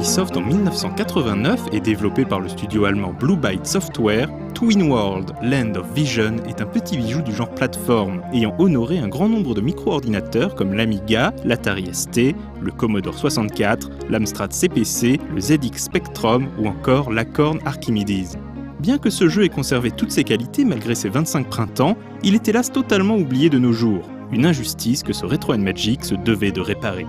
Ubisoft en 1989 et développé par le studio allemand Blue Byte Software, Twin World Land of Vision est un petit bijou du genre plateforme, ayant honoré un grand nombre de micro-ordinateurs comme l'Amiga, l'Atari ST, le Commodore 64, l'Amstrad CPC, le ZX Spectrum ou encore l'Acorn Archimedes. Bien que ce jeu ait conservé toutes ses qualités malgré ses 25 printemps, il est hélas totalement oublié de nos jours, une injustice que ce Retro & Magic se devait de réparer.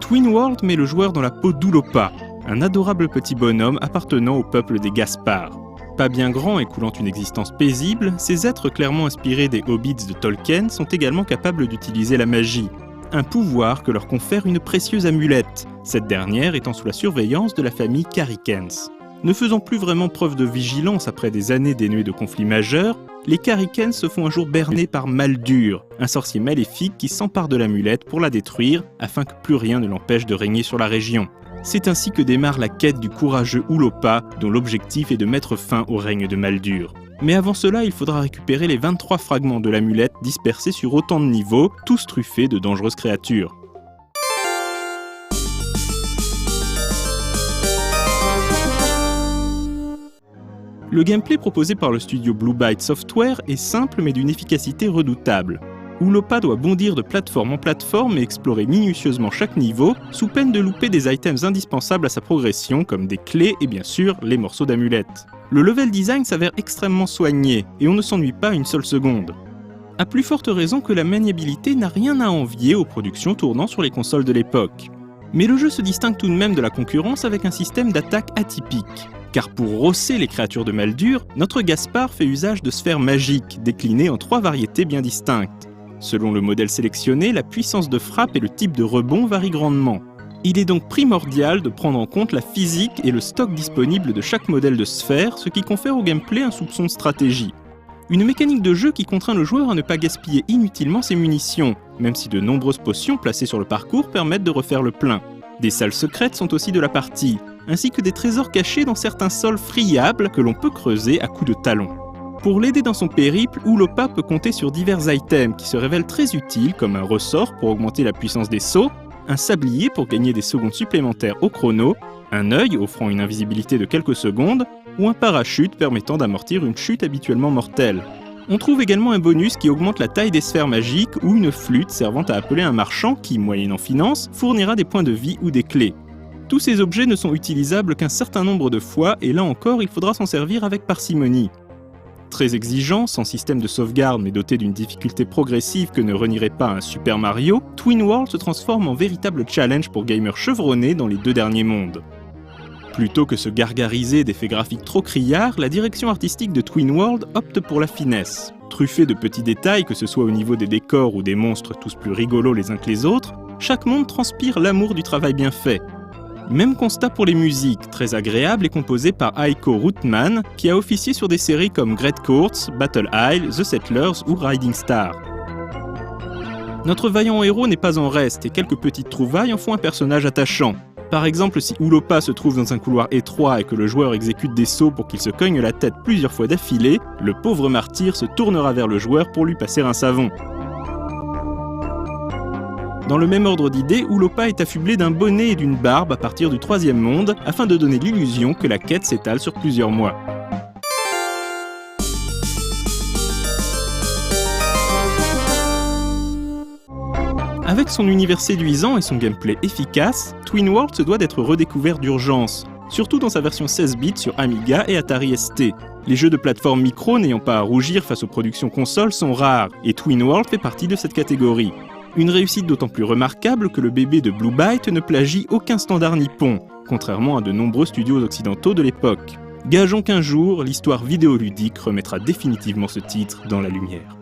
Twin World met le joueur dans la peau d'Ulopa, un adorable petit bonhomme appartenant au peuple des Gaspard. Pas bien grand et coulant une existence paisible, ces êtres clairement inspirés des hobbits de Tolkien sont également capables d'utiliser la magie, un pouvoir que leur confère une précieuse amulette, cette dernière étant sous la surveillance de la famille Karikens. Ne faisant plus vraiment preuve de vigilance après des années dénuées de conflits majeurs, les Karikens se font un jour berner par Maldur, un sorcier maléfique qui s'empare de l'amulette pour la détruire afin que plus rien ne l'empêche de régner sur la région. C'est ainsi que démarre la quête du courageux Ulopa, dont l'objectif est de mettre fin au règne de Maldur. Mais avant cela, il faudra récupérer les 23 fragments de l'amulette dispersés sur autant de niveaux, tous truffés de dangereuses créatures. Le gameplay proposé par le studio Blue Byte Software est simple mais d'une efficacité redoutable. Ulopa doit bondir de plateforme en plateforme et explorer minutieusement chaque niveau, sous peine de louper des items indispensables à sa progression comme des clés et bien sûr les morceaux d'amulette. Le level design s'avère extrêmement soigné et on ne s'ennuie pas une seule seconde. À plus forte raison que la maniabilité n'a rien à envier aux productions tournant sur les consoles de l'époque. Mais le jeu se distingue tout de même de la concurrence avec un système d'attaque atypique. Car pour rosser les créatures de Maldur, notre Gaspard fait usage de sphères magiques, déclinées en 3 variétés bien distinctes. Selon le modèle sélectionné, la puissance de frappe et le type de rebond varient grandement. Il est donc primordial de prendre en compte la physique et le stock disponible de chaque modèle de sphère, ce qui confère au gameplay un soupçon de stratégie. Une mécanique de jeu qui contraint le joueur à ne pas gaspiller inutilement ses munitions, même si de nombreuses potions placées sur le parcours permettent de refaire le plein. Des salles secrètes sont aussi de la partie, ainsi que des trésors cachés dans certains sols friables que l'on peut creuser à coups de talons. Pour l'aider dans son périple, Ulopa peut compter sur divers items qui se révèlent très utiles comme un ressort pour augmenter la puissance des sauts, un sablier pour gagner des secondes supplémentaires au chrono, un œil offrant une invisibilité de quelques secondes, ou un parachute permettant d'amortir une chute habituellement mortelle. On trouve également un bonus qui augmente la taille des sphères magiques ou une flûte servant à appeler un marchand qui, moyennant finance, fournira des points de vie ou des clés. Tous ces objets ne sont utilisables qu'un certain nombre de fois et là encore il faudra s'en servir avec parcimonie. Très exigeant, sans système de sauvegarde mais doté d'une difficulté progressive que ne renierait pas un Super Mario, Twin World se transforme en véritable challenge pour gamers chevronnés dans les 2 derniers mondes. Plutôt que se gargariser d'effets graphiques trop criards, la direction artistique de Twin World opte pour la finesse. Truffée de petits détails, que ce soit au niveau des décors ou des monstres tous plus rigolos les uns que les autres, chaque monde transpire l'amour du travail bien fait. Même constat pour les musiques, très agréables et composées par Heiko Ruttmann, qui a officié sur des séries comme Great Courts, Battle Isle, The Settlers ou Riding Star. Notre vaillant héros n'est pas en reste et quelques petites trouvailles en font un personnage attachant. Par exemple, si Ulopa se trouve dans un couloir étroit et que le joueur exécute des sauts pour qu'il se cogne la tête plusieurs fois d'affilée, le pauvre martyr se tournera vers le joueur pour lui passer un savon. Dans le même ordre d'idées, Ulopa est affublé d'un bonnet et d'une barbe à partir du 3e monde, afin de donner l'illusion que la quête s'étale sur plusieurs mois. Avec son univers séduisant et son gameplay efficace, Twin World se doit d'être redécouvert d'urgence, surtout dans sa version 16 bits sur Amiga et Atari ST. Les jeux de plateforme micro n'ayant pas à rougir face aux productions consoles sont rares, et Twin World fait partie de cette catégorie. Une réussite d'autant plus remarquable que le bébé de Blue Byte ne plagie aucun standard nippon, contrairement à de nombreux studios occidentaux de l'époque. Gageons qu'un jour, l'histoire vidéoludique remettra définitivement ce titre dans la lumière.